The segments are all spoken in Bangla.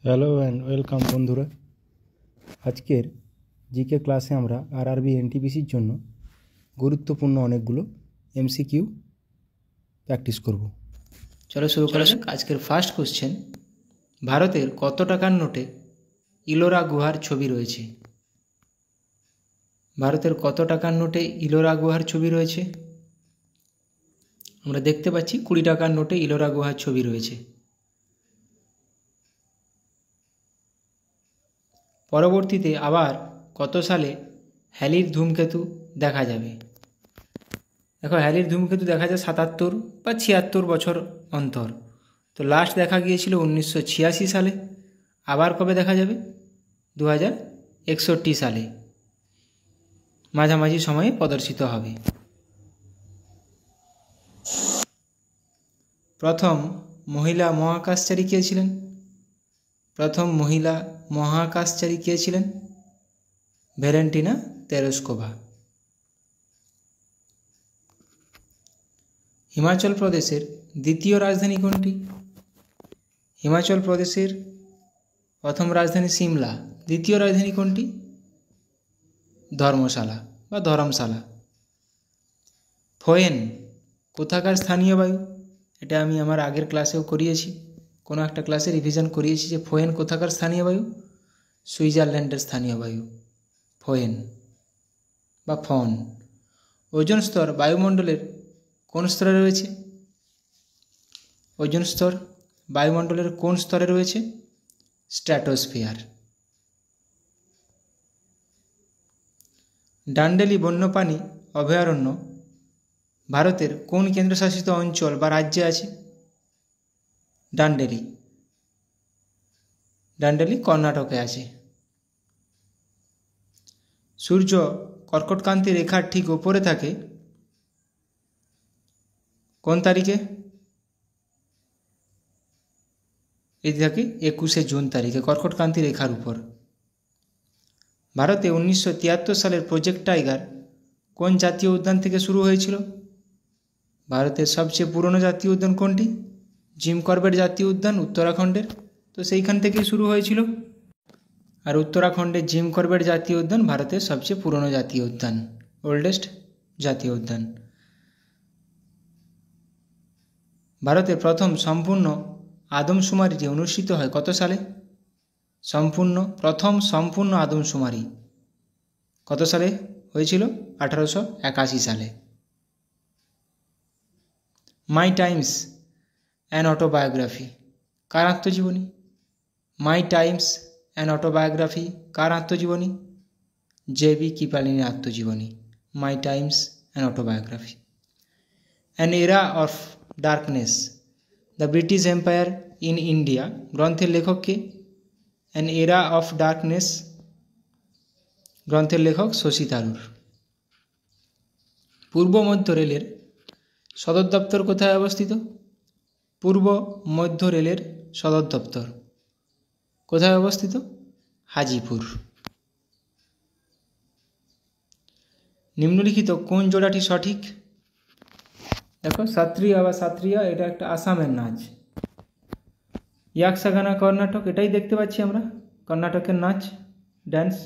হ্যালো অ্যান্ড ওয়েলকাম বন্ধুরা। আজকের জিকে ক্লাসে আমরা আরআরবি এনটিপিসির জন্য গুরুত্বপূর্ণ অনেকগুলো এমসিকিউ প্র্যাকটিস করব। চলো শুরু করা যাক। আজকের ফার্স্ট কোশ্চেন, ভারতের কত টাকার নোটে ইলোরা গুহার ছবি রয়েছে? ভারতের কত টাকার নোটে ইলোরা গুহার ছবি রয়েছে? আমরা দেখতে পাচ্ছি 20 টাকার নোটে ইলোরা গুহার ছবি রয়েছে। পরবর্তীতে আবার কত সালে হ্যালির ধূমকেতু দেখা যাবে? দেখো, হ্যালির ধূমকেতু দেখা যায় 77 বা 76 বছর অন্তর। তো লাস্ট দেখা গিয়েছিল 1986 সালে। আবার কবে দেখা যাবে? 2061 সালে, মাঝামাঝি সময়ে প্রদর্শিত হবে। প্রথম মহিলা মহাকাশচারী কে ছিলেন? প্রথম মহিলা মহাকাশচারী কে ছিলেন? Valentina Tereshkova. হিমাচল প্রদেশের দ্বিতীয় রাজধানী কোনটি? হিমাচল প্রদেশের প্রথম রাজধানী সিমলা। দ্বিতীয় রাজধানী কোনটি? ধর্মশালা বা ধরমশালা। ফোয়েন কোথাকার স্থানীয় বায়ু? এটা আমি আমার আগের ক্লাসেও করিয়েছি, কোনো একটা ক্লাসে রিভিশন করিয়েছি যে ফোয়েন কোথাকার স্থানীয় বায়ু? সুইজারল্যান্ডের স্থানীয় বায়ু ফোয়েন বা ফন। ওজোন স্তর বায়ুমণ্ডলের কোন স্তরে রয়েছে? ওজোন স্তর বায়ুমণ্ডলের কোন স্তরে রয়েছে? স্ট্র্যাটোস্ফিয়ার। ডান্ডেলি বন্যপ্রাণী অভয়ারণ্য ভারতের কোন কেন্দ্রশাসিত অঞ্চল বা রাজ্যে আছে? ডান্ডেলি কর্ণাটকে আছে। সূর্য কর্কটক্রান্তি রেখার ঠিক ওপরে থাকে কোন তারিখে? এটি থাকে 21শে জুন তারিখে, কর্কটক্রান্তি রেখার উপর। ভারতে 1973 সালের প্রজেক্ট টাইগার কোন জাতীয় উদ্যান থেকে শুরু হয়েছিল? ভারতের সবচেয়ে পুরনো জাতীয় উদ্যান কোনটি? জিম করবেট জাতীয় উদ্যান উত্তরাখণ্ডের। তো সেইখান থেকেই শুরু হয়েছিল। আর উত্তরাখণ্ডের জিম করবেট জাতীয় উদ্যান ভারতের সবচেয়ে পুরনো জাতীয় উদ্যান, ওল্ডেস্ট জাতীয় উদ্যান। ভারতের প্রথম সম্পূর্ণ আদমশুমারিটি অনুষ্ঠিত হয় কত সালে? প্রথম সম্পূর্ণ আদমশুমারি কত সালে হয়েছিল? 1881 সালে। মাই টাইমস অ্যান অটোবায়োগ্রাফি কার আত্মজীবনী? মাই টাইমস অ্যান অটোবায়োগ্রাফি কার আত্মজীবনী? জে.বি. কিপালিনের আত্মজীবনী my times an autobiography. An এরা of darkness the British empire in India গ্রন্থের লেখক কে? অ্যান এরা অফ ডার্কনেস গ্রন্থের লেখক শশী থারুর। পূর্ব মধ্য রেলের সদর দপ্তর কোথায় অবস্থিত? পূর্ব মধ্য রেলের সদর দপ্তর কোথায় অবস্থিত? হাজিপুর। নিম্নলিখিত কোন জোড়াটি সঠিক? দেখো, সাত্রিয়া বা সাত্রিয়া এটা একটা আসামের নাচ। ইয়াকশাগানা কর্ণাটক, এটাই দেখতে পাচ্ছি আমরা, কর্ণাটকের নাচ, ড্যান্স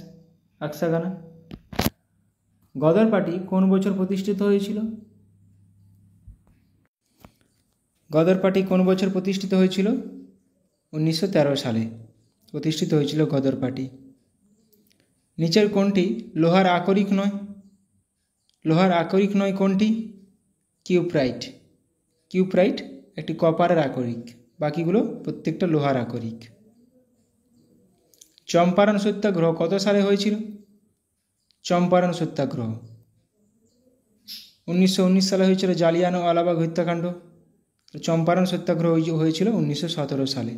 ইয়াকশাগানা। গদর পার্টি কোন বছর প্রতিষ্ঠিত হয়েছিল? গদর পার্টি কোন বছর প্রতিষ্ঠিত হয়েছিল? 1913 সালে প্রতিষ্ঠিত হয়েছিল গদর পার্টি। নিচের কোনটি লোহার আকরিক নয়? লোহার আকরিক নয় কোনটি? কিউপ্রাইট। কিউপ্রাইট একটি কপারের আকরিক, বাকিগুলো প্রত্যেকটা লোহার আকরিক। চম্পারণ সত্যাগ্রহ কত সালে হয়েছিল? চম্পারণ সত্যাগ্রহ 1919 সালে হয়েছিল, জালিয়ানওয়ালাবাগ হত্যাকাণ্ড। চম্পারণ সত্যাগ্রহ হয়েছিল 1917 সালে।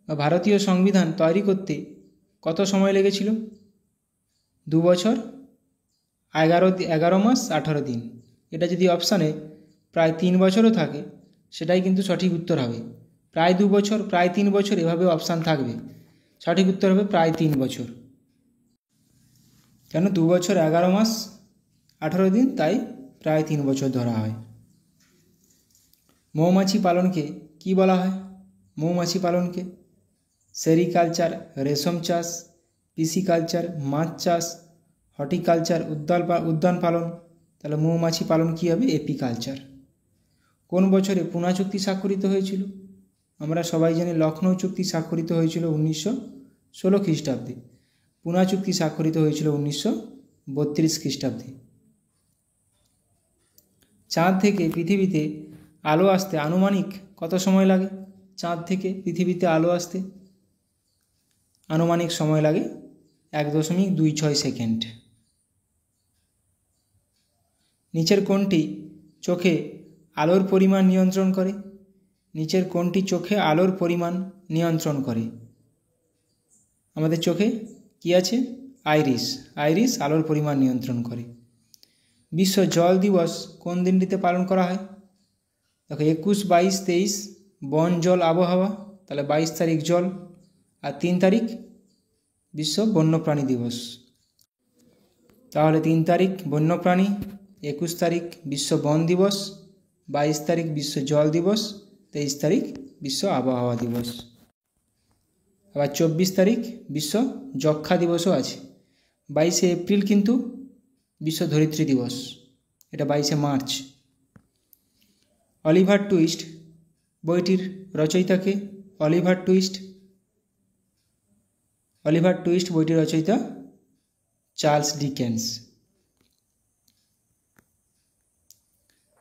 ভারতীয় সংবিধান তৈরি করতে কত সময় লেগেছিল? 2 বছর 11 মাস 18 দিন। এটা যদি অপশানে প্রায় 3 বছরও থাকে সেটাই কিন্তু সঠিক উত্তর হবে। প্রায় 2 বছর, প্রায় 3 বছর, এভাবে অপশান থাকবে। সঠিক উত্তর হবে প্রায় 3 বছর। কেন 2 বছর 11 মাস 18 দিন, তাই প্রায় 3 বছর ধরা হয়। মৌমাছি পালনকে কি বলা হয়? মৌমাছি পালনকে, সেরিকালচার রেশম চাষ, পিসিকালচার মাছ চাষ, হর্টিকালচার উদ্যান পালন, তাহলে মৌমাছি পালন কী হবে? এপিকালচার। কোন বছরে পুনা চুক্তি স্বাক্ষরিত হয়েছিল? আমরা সবাই জানি লখনৌ চুক্তি স্বাক্ষরিত হয়েছিল 1916 খ্রিস্টাব্দে। পুনা চুক্তি স্বাক্ষরিত হয়েছিল 1932 খ্রিস্টাব্দে। চাঁদ থেকে পৃথিবীতে আলো আসতে আনুমানিক কত সময় লাগে? চাঁদ থেকে পৃথিবীতে আলো আসতে আনুমানিক সময় লাগে 1.26 সেকেন্ড। নিচের কোনটি চোখে আলোর পরিমাণ নিয়ন্ত্রণ করে? নিচের কোনটি চোখে আলোর পরিমাণ নিয়ন্ত্রণ করে? আমাদের চোখে কি আছে? আইরিস। আইরিস আলোর পরিমাণ নিয়ন্ত্রণ করে। বিশ্ব জল দিবস কোন দিনটিতে পালন করা হয়? দেখো 21, 22, 23 বন জল আবহাওয়া, তাহলে 22 তারিখ জল, আর 3 তারিখ বিশ্ব বন্যপ্রাণী দিবস। তাহলে 3 তারিখ বন্যপ্রাণী, 21 তারিখ বিশ্ব বন দিবস, 22 তারিখ বিশ্ব জল দিবস, 23 তারিখ বিশ্ব আবহাওয়া দিবস। আবার 24 তারিখ বিশ্ব যক্ষ্মা দিবসও আছে। 22শে এপ্রিল কিন্তু বিশ্ব ধরিত্রী দিবস, এটা 22শে মার্চ। অলিভার টুইস্ট বইটির রচয়িতাকে? অলিভার টুইস্ট বইটির রচয়িতা চার্লস ডিকেন্স।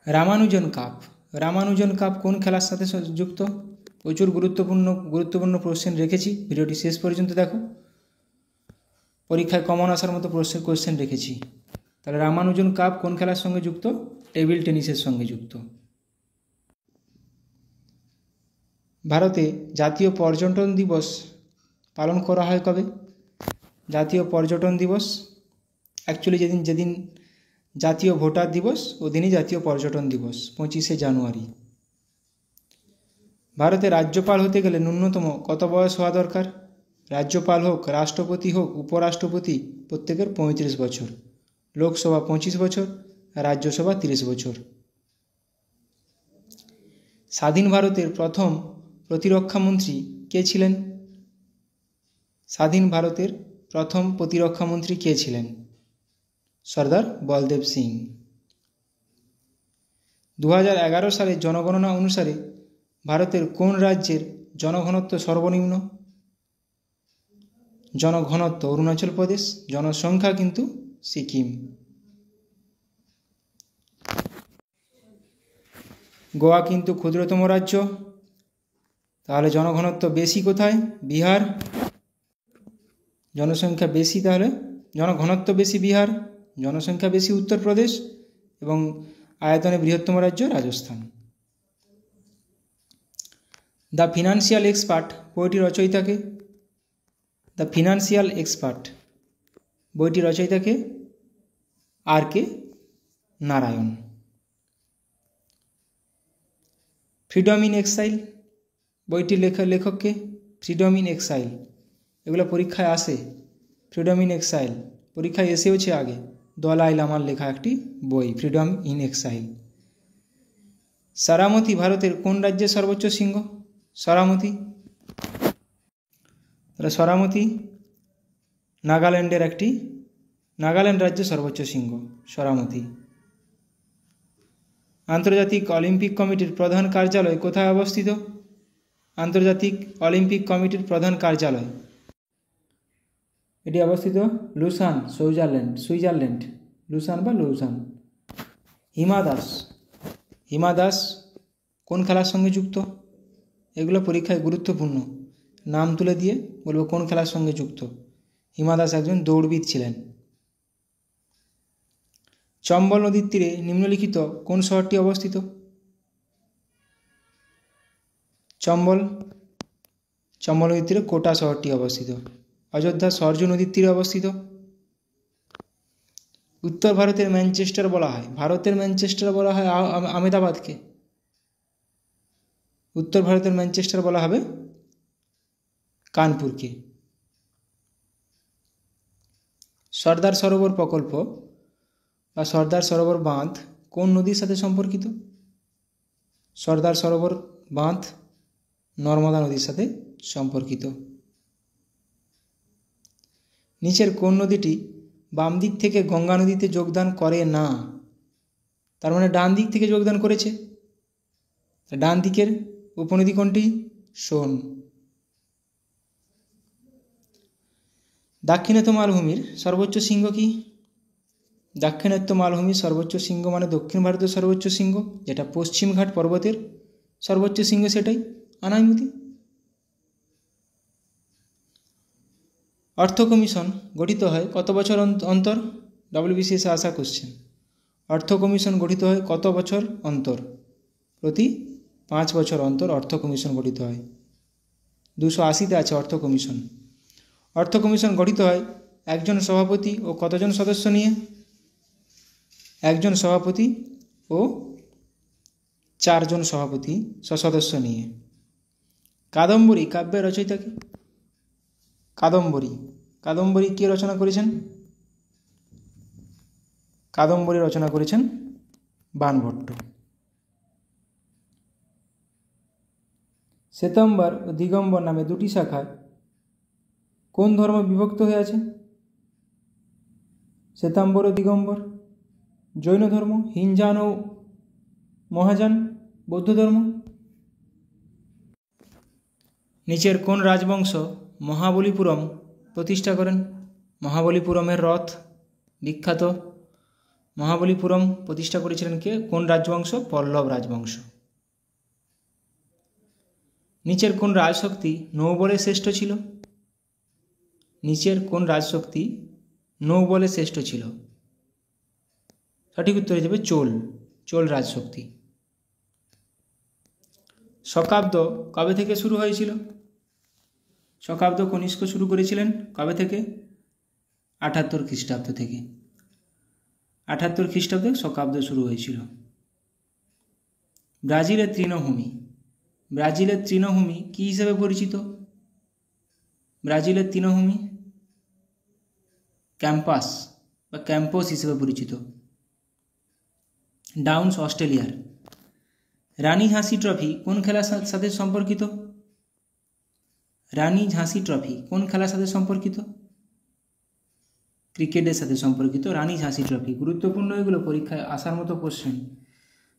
রামানুজন কাপ কোন খেলার সাথে যুক্ত? প্রচুর গুরুত্বপূর্ণ কোশ্চেন রেখেছি, ভিডিওটি শেষ পর্যন্ত দেখো। পরীক্ষায় কমন আসার মতো কোশ্চেন রেখেছি। তাহলে রামানুজন কাপ কোন খেলার সঙ্গে যুক্ত? টেবিল টেনিসের সঙ্গে যুক্ত। ভারতে জাতীয় পর্যটন দিবস পালন করা হয় কবে? জাতীয় পর্যটন দিবস অ্যাকচুয়ালি যেদিন জাতীয় ভোটার দিবস ওদিনই জাতীয় পর্যটন দিবস, 25শে জানুয়ারি। ভারতে রাজ্যপাল হতে গেলে ন্যূনতম কত বয়স হওয়া দরকার? রাজ্যপাল হোক, রাষ্ট্রপতি হোক, উপরাষ্ট্রপতি, প্রত্যেকের 35 বছর। লোকসভা 25 বছর, রাজ্যসভা 30 বছর। স্বাধীন ভারতের প্রথম প্রতিরক্ষা মন্ত্রী কে ছিলেন? স্বাধীন ভারতের প্রথম প্রতিরক্ষা মন্ত্রী কে ছিলেন? সর্দার বলদেব সিং। 2011 সালের জনগণনা অনুসারে ভারতের কোন রাজ্যের জনঘনত্ব সর্বনিম্ন? জনঘনত্ব অরুণাচল প্রদেশ, জনসংখ্যা কিন্তু সিকিম। গোয়া কিন্তু ক্ষুদ্রতম রাজ্য, তাহলে জনঘনত্ব বেশি কোথায়? বিহার। জনসংখ্যা বেশি, তাহলে জনঘনত্ব বেশি বিহার, জনসংখ্যা বেশি উত্তরপ্রদেশ, এবং আয়তনে বৃহত্তম রাজ্য রাজস্থান। দ্য ফিনান্সিয়াল এক্সপার্ট বইটির রচয়িতাকে? দ্য ফিনান্সিয়াল এক্সপার্ট বইটির রচয়িতাকে? R.K. Narayan. Freedom in exile বইটির লেখককে? ফ্রিডম ইন এক্সাইল, এগুলো পরীক্ষায় আসে। ফ্রিডম ইন এক্সাইল পরীক্ষায় এসেওছে আগে, দলাই লামার লেখা একটি বই, ফ্রিডম ইন এক্সাইল। সারামতি ভারতের কোন রাজ্যের সর্বোচ্চ শৃঙ্গ? সরামতি। তাহলে সরামতি নাগাল্যান্ডের নাগাল্যান্ড রাজ্যের সর্বোচ্চ শৃঙ্গ সরামতি। আন্তর্জাতিক অলিম্পিক কমিটির প্রধান কার্যালয় কোথায় অবস্থিত? আন্তর্জাতিক অলিম্পিক কমিটির প্রধান কার্যালয় এটি অবস্থিত লুসান, সুইজারল্যান্ড। লুসান বা লুসান। হিমা দাস কোন খেলার সঙ্গে যুক্ত? এগুলো পরীক্ষায় গুরুত্বপূর্ণ, নাম তুলে দিয়ে বলবো কোন খেলার সঙ্গে যুক্ত। হিমা দাস একজন দৌড়বিদ ছিলেন। চম্বল নদীর তীরে নিম্নলিখিত কোন শহরটি অবস্থিত? চম্বল নদীর তীরে কোটা শহরটি অবস্থিত। অযোধ্যা সরজু নদীর তীরে অবস্থিত। উত্তর ভারতের ম্যানচেস্টার বলা হয়, আহমেদাবাদকে। উত্তর ভারতের ম্যানচেস্টার বলা হবে কানপুরকে। সর্দার সরোবর প্রকল্প বা সর্দার সরোবর বাঁধ কোন নদীর সাথে সম্পর্কিত? সর্দার সরোবর বাঁধ নর্মদা নদীর সাথে সম্পর্কিত। নিচের কোন নদীটি বাম দিক থেকে গঙ্গা নদীতে যোগদান করে না? তার মানে ডান দিক থেকে যোগদান করেছে। ডান দিকের উপনদী কোনটি? সোন। দাক্ষিণাত্য মালভূমির সর্বোচ্চ শৃঙ্গ কি? দাক্ষিণাত্য মালভূমির সর্বোচ্চ শৃঙ্গ মানে দক্ষিণ ভারতের সর্বোচ্চ শৃঙ্গ, যেটা পশ্চিমঘাট পর্বতের সর্বোচ্চ শৃঙ্গ, সেটাই আনাইমুদি। অর্থ কমিশন গঠিত হয় কত বছর অন্তর? WBCS আসা কোশ্চেন। অর্থ কমিশন গঠিত হয় কত বছর অন্তর? প্রতি 5 বছর অন্তর অর্থ কমিশন গঠিত হয়। 280-তে আছে অর্থ কমিশন। অর্থ কমিশন গঠিত হয় একজন সভাপতি ও কতজন সদস্য নিয়ে? একজন সভাপতি ও 4 জন সভাপতি সদস্য নিয়ে। কাদম্বরী কাব্যের রচয়িতা কে? কাদম্বরী কে রচনা করেছেন? কাদম্বরী রচনা করেছেন বাণভট্ট। শ্বেতাম্বর ও দিগম্বর নামে দুটি শাখায় কোন ধর্ম বিভক্ত হয়ে আছে? শ্বেতাম্বর ও দিগম্বর। জৈন ধর্ম, হিনজান ও মহাযান বৌদ্ধ ধর্ম। নিচের কোন রাজবংশ মহাবলীপুরম প্রতিষ্ঠা করেন? মহাবলীপুরমের রথ বিখ্যাত। মহাবলীপুরম প্রতিষ্ঠা করেছিলেন কে? কোন রাজবংশ? পল্লব রাজবংশ। নিচের কোন রাজশক্তি নৌবলে শ্রেষ্ঠ ছিল? নিচের কোন রাজশক্তি নৌবলে শ্রেষ্ঠ ছিল? সঠিক উত্তর হয়ে যাবে চোল রাজশক্তি। শকাব্দ কবে থেকে শুরু হয়েছিল? শকাব্দ কনিষ্ক শুরু করেছিলেন কবে থেকে? 78 খ্রিস্টাব্দ থেকে। 78 খ্রিস্টাব্দে শকাব্দ শুরু হয়েছিল। ব্রাজিলের তৃণভূমি কি হিসেবে পরিচিত? ব্রাজিলের তৃণভূমি ক্যাম্পাস বা ক্যাম্পস হিসেবে পরিচিত। ডাউন্স অস্ট্রেলিয়ার। রানী ঝাঁসি ট্রফি কোন খেলার সাথে সম্পর্কিত? রানী ঝাঁসি ট্রফি কোন খেলার সাথে সম্পর্কিত? ক্রিকেটের সাথে সম্পর্কিত রানী ঝাঁসি ট্রফি। গুরুত্বপূর্ণ এগুলো, পরীক্ষায় আসার মতো কোশ্চেন।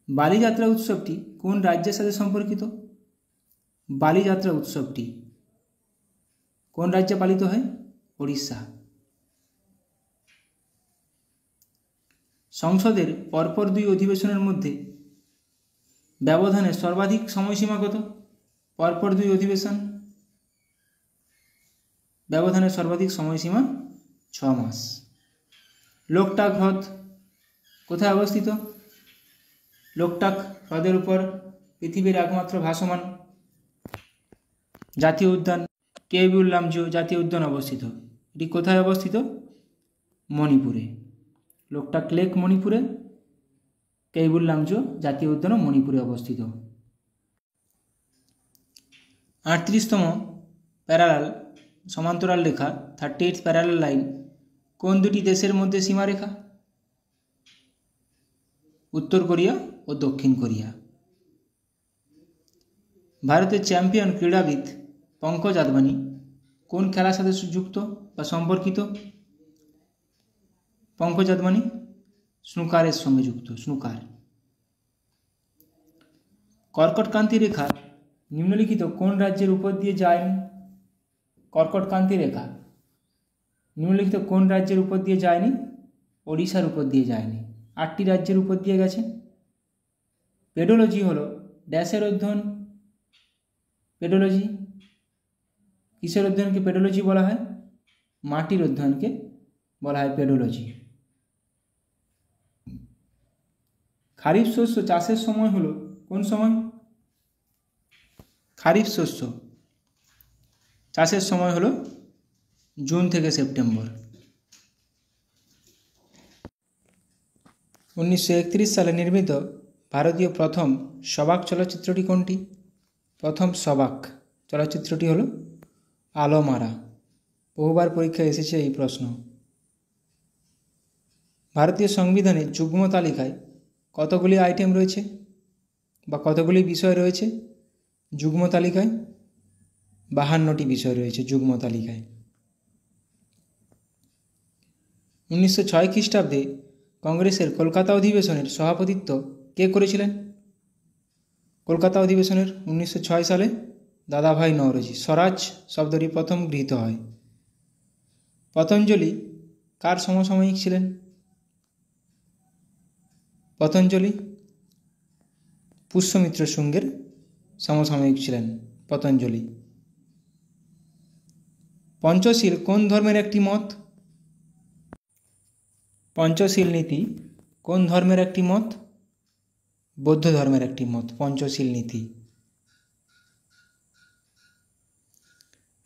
বালিযাত্রা উৎসবটি কোন রাজ্যের সাথে সম্পর্কিত? বালিযাত্রা উৎসবটি কোন রাজ্যে পালিত হয়? ওড়িশা। সংসদের পরপর 2 অধিবেশনের মধ্যে ব্যবধানের সর্বাধিক সময়সীমা কত? পরপর 2 অধিবেশন, ব্যবধানের সর্বাধিক সময়সীমা 6 মাস। লোকটাক হ্রদ কোথায় অবস্থিত? লোকটাক হ্রদের উপর পৃথিবীর একমাত্র ভাসমান জাতীয় উদ্যান কেইবুল লামজো জাতীয় উদ্যান অবস্থিত। এটি কোথায় অবস্থিত? মণিপুরে। লোকটাক লেক মণিপুরে, কেইবুল লামজো জাতীয় উদ্যান মণিপুরে অবস্থিত। 38তম প্যারালাল সমান্তরাল রেখা 38th প্যারালাল লাইন কোন দুটি দেশের মধ্যে সীমারেখা? উত্তর কোরিয়া ও দক্ষিণ কোরিয়া। ভারতের চ্যাম্পিয়ন ক্রীড়াবিদ পঙ্কজ আদবানি কোন খেলার সাথে যুক্ত বা সম্পর্কিত? পঙ্কজ আদবানি স্নুকারের সঙ্গে যুক্ত, স্নুকার। কর্কটক্রান্তি রেখা নিম্নলিখিত কোন রাজ্যের উপর দিয়ে যায়নি? কর্কটক্রান্তি রেখা নিম্নলিখিত কোন রাজ্যের উপর দিয়ে যায়নি? ওড়িশার উপর দিয়ে যায়নি। 8টি রাজ্যের উপর দিয়ে গেছে। পেডোলজি হলো ড্যাশের অধ্যয়ন। পেডোলজি কিসের অধ্যয়নকে পেডোলজি বলা হয়? মাটির অধ্যয়নকে বলা হয় পেডোলজি। খারিফ শস্য চাষের সময় হলো কোন সময়? খারিফ শস্য চাষের সময় হলো জুন থেকে সেপ্টেম্বর। 1931 সালে নির্মিত ভারতীয় প্রথম সবাক চলচ্চিত্রটি কোনটি? প্রথম সবাক চলচ্চিত্রটি হলো আলোমারা। বহুবার পরীক্ষায় এসেছে এই প্রশ্ন। ভারতীয় সংবিধানের যুগ্ম তালিকায় কতগুলি আইটেম রয়েছে বা কতগুলি বিষয় রয়েছে? যুগ্ম তালিকায় 52টি বিষয় রয়েছে যুগ্ম তালিকায়। 1906 খ্রিস্টাব্দে কংগ্রেসের কলকাতা অধিবেশনের সভাপতিত্ব কে করেছিলেন? কলকাতা অধিবেশনের 1906 সালে দাদাভাই নওরোজি। স্বরাজ শব্দটি প্রথম গৃহীত হয়। পতঞ্জলি কার সমসাময়িক ছিলেন? পতঞ্জলি পুষ্যমিত্র শুঙ্গের সমসাময়িক ছিলেন পতঞ্জলি। পঞ্চশীল কোন ধর্মের একটি মত? পঞ্চশীল নীতি কোন ধর্মের একটি মত? বৌদ্ধ ধর্মের একটি মত পঞ্চশীল নীতি।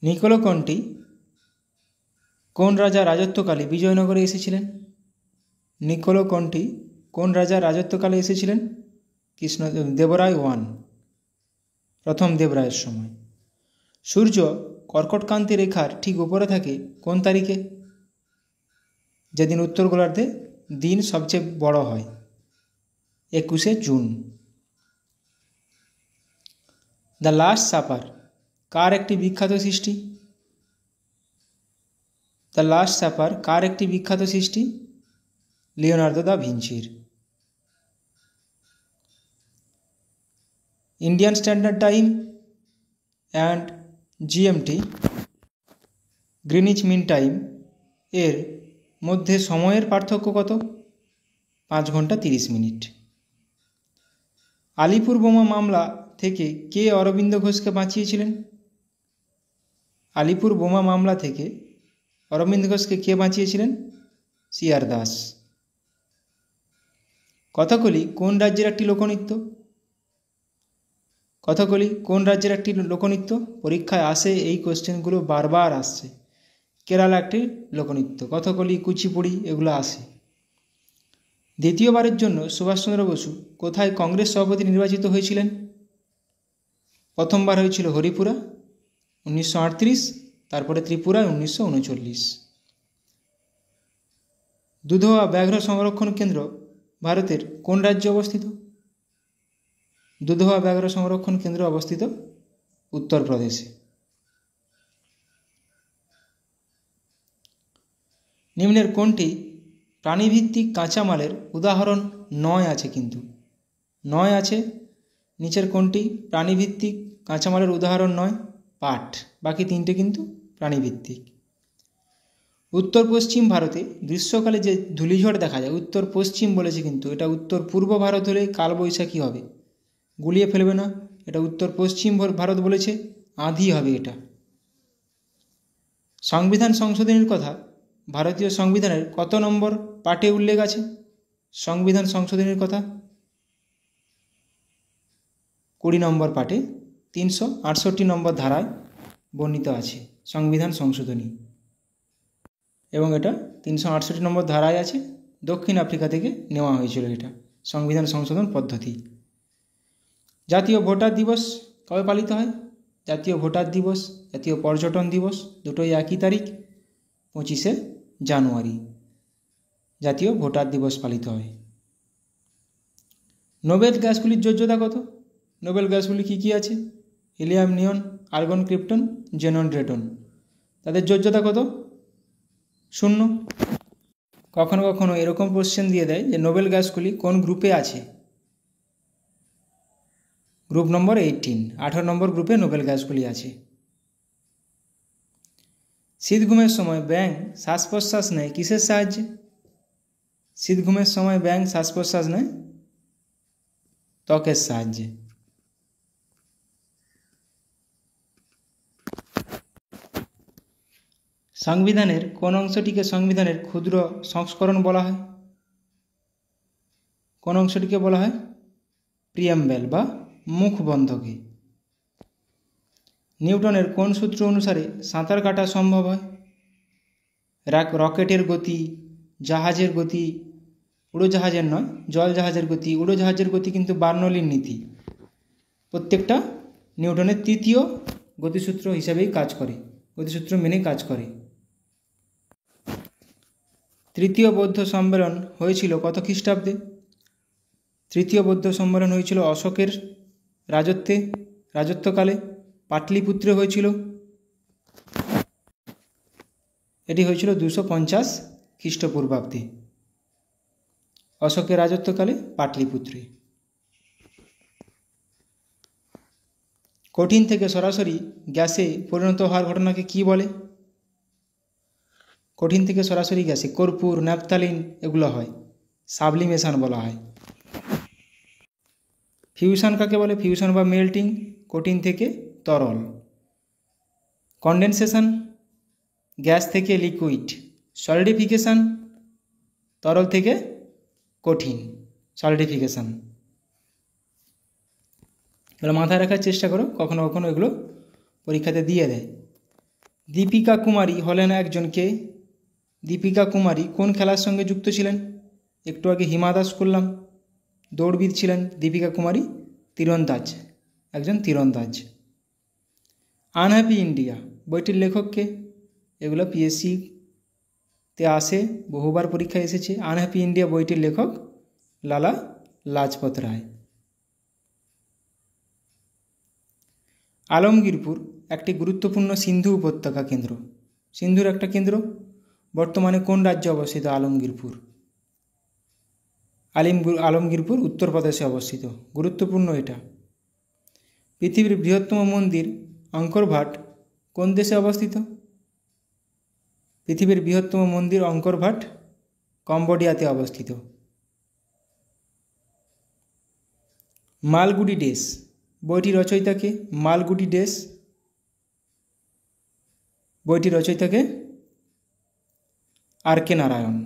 নিকোলো কন্টি কোন রাজা রাজত্বকালে বিজয়নগরে এসেছিলেন? নিকোলো কন্টি কোন রাজা রাজত্বকালে এসেছিলেন? দেবরায় ওয়ান, প্রথম দেবরায়ের সময়। সূর্য কর্কটক্রান্তি রেখার ঠিক উপরে থাকে কোন তারিখে? যেদিন উত্তর গোলার্ধে দিন সবচেয়ে বড় হয়, 21শে জুন। দ্য লাস্ট সাপার কার একটি বিখ্যাত সৃষ্টি? দ্য লাস্ট সাপার কার একটি বিখ্যাত সৃষ্টি? লিওনার্দো দা ভিঞ্চির। Indian standard time and GMT Greenwich mean time এর মধ্যে সময়ের পার্থক্য কত? 5 ঘন্টা 30 মিনিট। আলিপুর বোমা মামলা থেকে কে অরবিন্দ ঘোষকে বাঁচিয়েছিলেন? আলিপুর বোমা মামলা থেকে অরবিন্দ ঘোষকে কে বাঁচিয়েছিলেন? সিআর দাস। কথাকলি কোন রাজ্যের একটি লোকনৃত্য? কথাকলি কোন রাজ্যের একটি লোকনৃত্য? পরীক্ষায় আসে এই কোশ্চেনগুলো বারবার আসছে। কেরালা একটি লোকনৃত্য। কথাকলি, কুচিপুড়ি এগুলো আসে। দ্বিতীয়বারের জন্য সুভাষচন্দ্র বসু কোথায় কংগ্রেস সভাপতি নির্বাচিত হয়েছিলেন? প্রথমবার হয়েছিল হরিপুরা 1938, তারপরে ত্রিপুরায় 1939। দুধওয়া ব্যাঘ্র সংরক্ষণ কেন্দ্র ভারতের কোন রাজ্যে অবস্থিত? দুধওয়া ব্যাঘ্র সংরক্ষণ কেন্দ্র অবস্থিত উত্তরপ্রদেশে। নিম্নের কোনটি প্রাণীভিত্তিক কাঁচামালের উদাহরণ নয় আছে? কিন্তু নয় আছে। নিচের কোনটি প্রাণীভিত্তিক কাঁচামালের উদাহরণ নয়? পাট। বাকি তিনটে কিন্তু প্রাণীভিত্তিক। উত্তর পশ্চিম ভারতে গ্রীষ্মকালে যে ধূলিঝড় দেখা যায়, উত্তর পশ্চিম বলেছে কিন্তু এটা উত্তর পূর্ব ভারত হলে কালবৈশাখী হবে, গুলিয়ে ফেলবে না। এটা উত্তর পশ্চিম ভারত বলেছে, আঁধি হবে এটা। সংবিধান সংশোধনের কথা ভারতীয় সংবিধানের কত নম্বর পাঠে উল্লেখ আছে? সংবিধান সংশোধনের কথা 20 নম্বর পাঠে 368 নম্বর ধারায় বর্ণিত আছে সংবিধান সংশোধনী, এবং এটা 368 নম্বর ধারায় আছে। দক্ষিণ আফ্রিকা থেকে নেওয়া হয়েছিল এটা সংবিধান সংশোধন পদ্ধতি। জাতীয় ভোটার দিবস কবে পালিত হয়? জাতীয় ভোটার দিবস, জাতীয় পর্যটন দিবস দুটোই একই তারিখ, 25শে জানুয়ারি জাতীয় ভোটার দিবস পালিত হয়। নোবেল গ্যাসগুলির যোজ্যতা কত? নোবেল গ্যাসগুলি কী কী আছে? হিলিয়াম, নিয়ন, আর্গন, ক্রিপ্টন, জেনন, রেডন। তাদের যোজ্যতা কত? 0। কখনো কখনো এরকম কোশ্চেন দিয়ে দেয় যে নোবেল গ্যাসগুলি কোন গ্রুপে আছে। গ্রুপ নম্বর 18 নম্বর গ্রুপে নোবেল গ্যাসগুলি আছে। শীত ঘুমের সময় ব্যাঙ শ্বাস প্রশ্বাস নেয় কিসের সাহায্যে? শীত ঘুমের সময় ব্যাঙ শ্বাস প্রশ্বাস নেয় ত্বকের সাহায্যে। সংবিধানের কোন অংশটিকে সংবিধানের ক্ষুদ্র সংস্করণ বলা হয়? কোন অংশটিকে বলা হয়? প্রিয়াম্বেল বা মুখবন্ধকে। নিউটনের কোন সূত্র অনুসারে সাঁতার কাটা সম্ভব হয়? রকেটের গতি, জাহাজের গতি, উড়োজাহাজের নয়, জল জাহাজের গতি, উড়োজাহাজের গতি কিন্তু বার্নৌলির নীতি, প্রত্যেকটা নিউটনের তৃতীয় গতিসূত্র হিসাবেই কাজ করে, গতিসূত্র মেনে কাজ করে। তৃতীয় বৌদ্ধ সম্মেলন হয়েছিল কত খ্রিস্টাব্দে? তৃতীয় বৌদ্ধ সম্মেলন হয়েছিল অশোকের রাজত্বে রাজত্বকালে পাটলিপুত্রে হয়েছিল। এটি হয়েছিল 250 খ্রিস্টপূর্বাব্দে, অশোকের রাজত্বকালে পাটলিপুত্রে। কঠিন থেকে সরাসরি গ্যাসে পরিণত হওয়ার ঘটনাকে কি বলে? কঠিন থেকে সরাসরি গ্যাসে কর্পূর, ন্যাপথালিন এগুলো হয়, সাবলিমেশন বলা হয়। ফিউশন কাকে বলে? ফিউশন বা মেল্টিং, কঠিন থেকে তরল। কন্ডেনসেশন, গ্যাস থেকে লিকুইড। সলিডিফিকেশন, তরল থেকে কঠিন, সলিডিফিকেশন। এগুলো মাথায় রাখার চেষ্টা করো, কখনো কখনো এগুলো পরীক্ষাতে দিয়ে দেয়। দীপিকা কুমারী হলেন একজন কে? দীপিকা কুমারী কোন খেলার সঙ্গে যুক্ত ছিলেন? একটু আগে হিমা দাস করলাম, দৌড়বিদ ছিলেন। দীপিকা কুমারী তীরন্দাজ, একজন তীরন্দাজ। আনহ্যাপি ইন্ডিয়া বইটির লেখক কে? এগুলো পিএসসিতে আসে, বহুবার পরীক্ষায় এসেছে। আনহ্যাপি ইন্ডিয়া বইটির লেখক লালা লাজপত রায়। আলমগীরপুর একটি গুরুত্বপূর্ণ সিন্ধু উপত্যকা কেন্দ্র। সিন্ধুর একটা কেন্দ্র। বর্তমানে কোন রাজ্যে অবস্থিত আলমগীরপুর? আলমগীরপুর উত্তরপ্রদেশে অবস্থিত। গুরুত্বপূর্ণ এটা। পৃথিবীর বৃহত্তম মন্দির অঙ্কর ভাট কোন দেশে অবস্থিত? পৃথিবীর বৃহত্তম মন্দির অঙ্কর ভাট কম্বোডিয়াতে অবস্থিত। মালগুডি ডেস বইটির রচয়িতাকে? মালগুডি ডেস বইটির রচয়িতাকে আর কে নারায়ণ।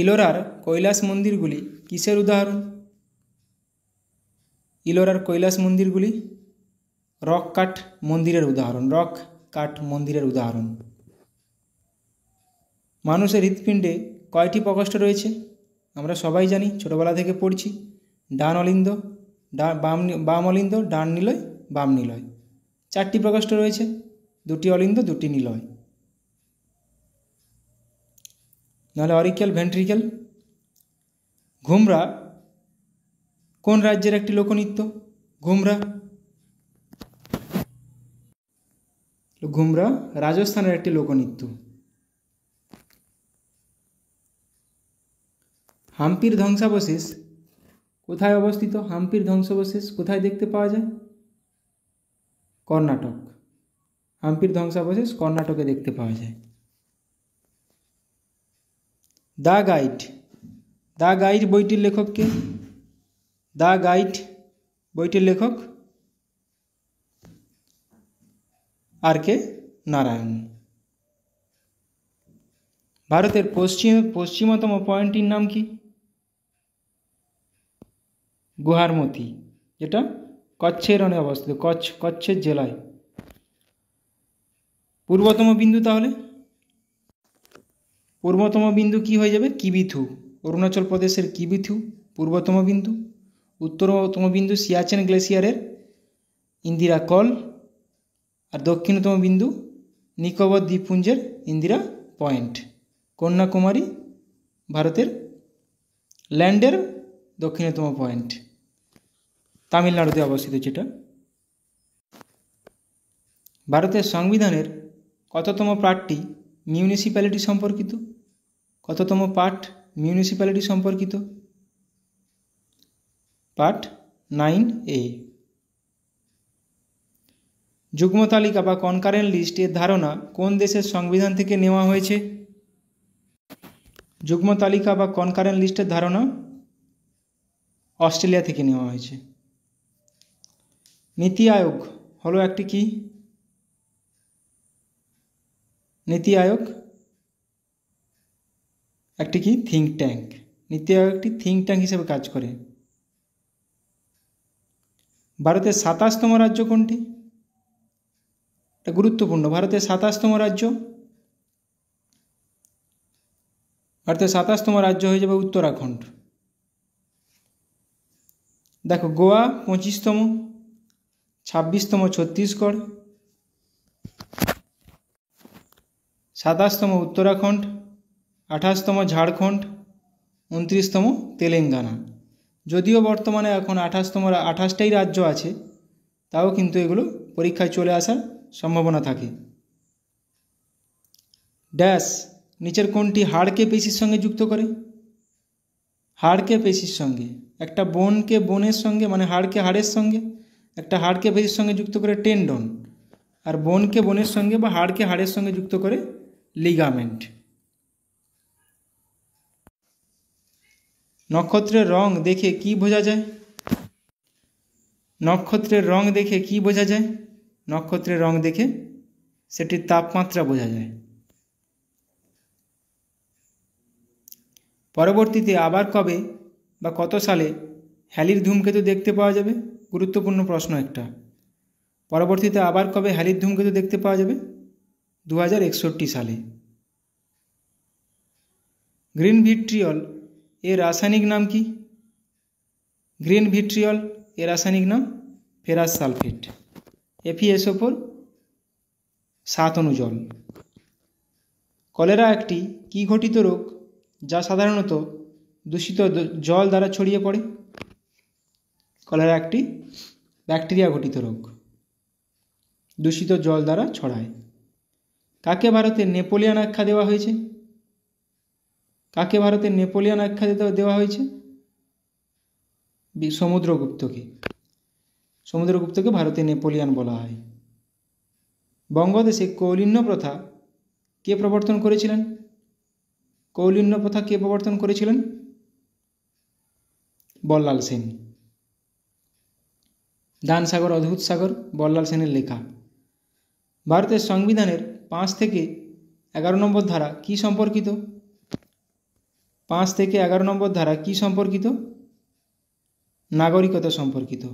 ইলোরার কৈলাস মন্দিরগুলি কিসের উদাহরণ? ইলোরার কৈলাস মন্দিরগুলি রক কাট মন্দিরের উদাহরণ। রক কাট মন্দিরের উদাহরণ। মানুষের হৃৎপিণ্ডে কয়টি প্রকোষ্ঠ রয়েছে? আমরা সবাই জানি, ছোটোবেলা থেকে পড়ছি। ডান অলিন্দ, বাম অলিন্দ, ডান নিলয়, বাম নিলয়। 4টি প্রকোষ্ঠ রয়েছে, 2টি অলিন্দ, 2টি নিলয়। নাহলে অরিকেল, ভেন্ট্রিকেল। ঘুমরা কোন রাজ্যের একটি লোকনৃত্য? ঘুমরা ঘুমরা রাজস্থানের একটি লোকনৃত্য। হাম্পির ধ্বংসাবশেষ কোথায় অবস্থিত? হাম্পির ধ্বংসাবশেষ কোথায় দেখতে পাওয়া যায়? কর্ণাটক। হাম্পির ধ্বংসাবশেষ কর্ণাটকে দেখতে পাওয়া যায়। দ্য গাইড বইটির লেখক কে? দ্য গাইড বইটির লেখক আর কে নারায়ণ। ভারতের পশ্চিমতম পয়েন্টটির নাম কি? গুহারমতি, যেটা কচ্ছের রণে অবস্থিত, কচ্ছের জেলায়। পূর্বতম বিন্দু, তাহলে পূর্বতম বিন্দু কি হয়ে যাবে? কিবিথু। অরুণাচল প্রদেশের কিবিথু পূর্বতম বিন্দু। উত্তরতম বিন্দু সিয়াচেন গ্লেসিয়ারের ইন্দিরা কল। আর দক্ষিণতম বিন্দু নিকোবর দ্বীপপুঞ্জের ইন্দিরা পয়েন্ট। কন্যাকুমারী ভারতের ল্যান্ডের দক্ষিণতম পয়েন্ট, তামিলনাড়ুতে অবস্থিত যেটা। ভারতের সংবিধানের কততম পার্টটি মিউনিসিপ্যালিটি সম্পর্কিত? কততম পার্ট মিউনিসিপ্যালিটি সম্পর্কিত? Part 9A। যুগ্ম তালিকা বা কনকারেন্ট লিস্ট এর ধারণা কোন দেশের সংবিধান থেকে নেওয়া হয়েছে? যুগ্ম তালিকা বা কনকারেন্ট লিস্টের ধারণা অস্ট্রেলিয়া থেকে নেওয়া হয়েছে। নীতি আয়োগ হলো একটি কি? নীতি আয়োগ একটি কি? Think tank. নীতি আয়োগ একটি থিঙ্ক ট্যাঙ্ক হিসেবে কাজ করে। ভারতের 27তম রাজ্য কোনটি? এটা গুরুত্বপূর্ণ। ভারতের 27তম রাজ্য, ভারতের 27তম রাজ্য হয়ে যাবে উত্তরাখণ্ড। দেখো, গোয়া 25তম, 26তম ছত্তিশগড়, 27তম উত্তরাখণ্ড, 28তম ঝাড়খণ্ড, 29তম তেলেঙ্গানা। যদিও বর্তমানে এখন 28টাই রাজ্য আছে, তাও কিন্তু এগুলো পরীক্ষায় চলে আসার সম্ভাবনা থাকে। ড্যাশ নিচের কোনটি হাড়কে পেশির সঙ্গে যুক্ত করে? হাড়কে পেশির সঙ্গে, একটা বোনকে বোনের সঙ্গে মানে হাড়কে হাড়ের সঙ্গে, একটা হাড়কে পেশির সঙ্গে যুক্ত করে টেন্ডন, আর বোনকে বোনের সঙ্গে বা হাড়কে হাড়ের সঙ্গে যুক্ত করে লিগামেন্ট। নক্ষত্রের রং দেখে কি বোঝা যায়? নক্ষত্রের রং দেখে কি বোঝা যায়? নক্ষত্রের রং দেখে সেটির তাপমাত্রা বোঝা যায়। পরবর্তীতে আবার কবে বা কত সালে হ্যালির ধূমকেতু দেখতে পাওয়া যাবে? গুরুত্বপূর্ণ প্রশ্ন একটা। পরবর্তীতে আবার কবে হ্যালির ধূমকেতু দেখতে পাওয়া যাবে? 2061 সালে। গ্রিন ভিট্রিয়ল এর রাসায়নিক নাম কি? গ্রিন ভিট্রিয়ল এর রাসায়নিক নাম ফেরাস সালফেট, FeSO4 7 অণু জল। কলেরা একটি কি ঘটিত রোগ যা সাধারণত দূষিত জল দ্বারা ছড়িয়ে পড়ে? কলেরা একটি ব্যাকটেরিয়া ঘটিত রোগ, দূষিত জল দ্বারা ছড়ায়। কাকে ভারতে নেপোলিয়ান আখ্যা দেওয়া হয়েছে? কাকে ভারতে নেপোলিয়ান আখ্যা দেওয়া হয়েছে? সমুদ্রগুপ্তকে। সমুদ্রগুপ্তকে ভারতে নেপোলিয়ান বলা হয়। বঙ্গদেশে কৌলিন্য প্রথা কে প্রবর্তন করেছিলেন? কৌলিন্য প্রথা কে প্রবর্তন করেছিলেন? বল্লাল সেন। দান সাগর অদ্ভুত সাগর বল্লাল সেনের লেখা। ভারতের সংবিধানের 5 থেকে 11 নম্বর ধারা কি সম্পর্কিত? 5 থেকে 11 নম্বর ধারা কি সম্পর্কিত? নাগরিকতা সম্পর্কিত।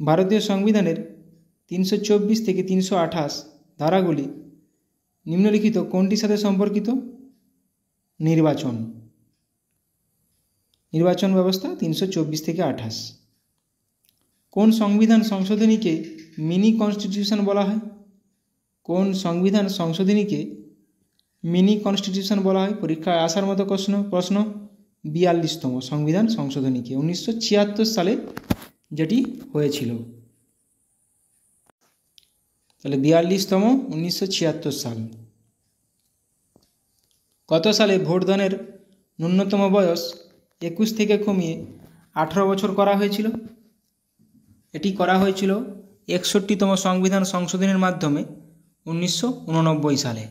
ভারতীয় সংবিধানের 324 থেকে 328 ধারাগুলি নিম্নলিখিত কোনটির সাথে সম্পর্কিত? নির্বাচন। নির্বাচন ব্যবস্থা 324 থেকে 28। কোন সংবিধান সংশোধনীকে মিনি কনস্টিটিউশন বলা হয়? কোন সংবিধান সংশোধনীকে মিনি কনস্টিটিউশন বলা হয়? পরীক্ষায় আসার মতো প্রশ্ন। 42তম সংবিধান সংশোধনীকে 1976 সালে যেটি হয়েছিল। তাহলে 42তম 1976 সাল। কত সালে ভোটদানের ন্যূনতম বয়স 21 থেকে কমিয়ে 18 বছর করা হয়েছিল? এটি করা হয়েছিল 61তম সংবিধান সংশোধনের মাধ্যমে 1989 সালে।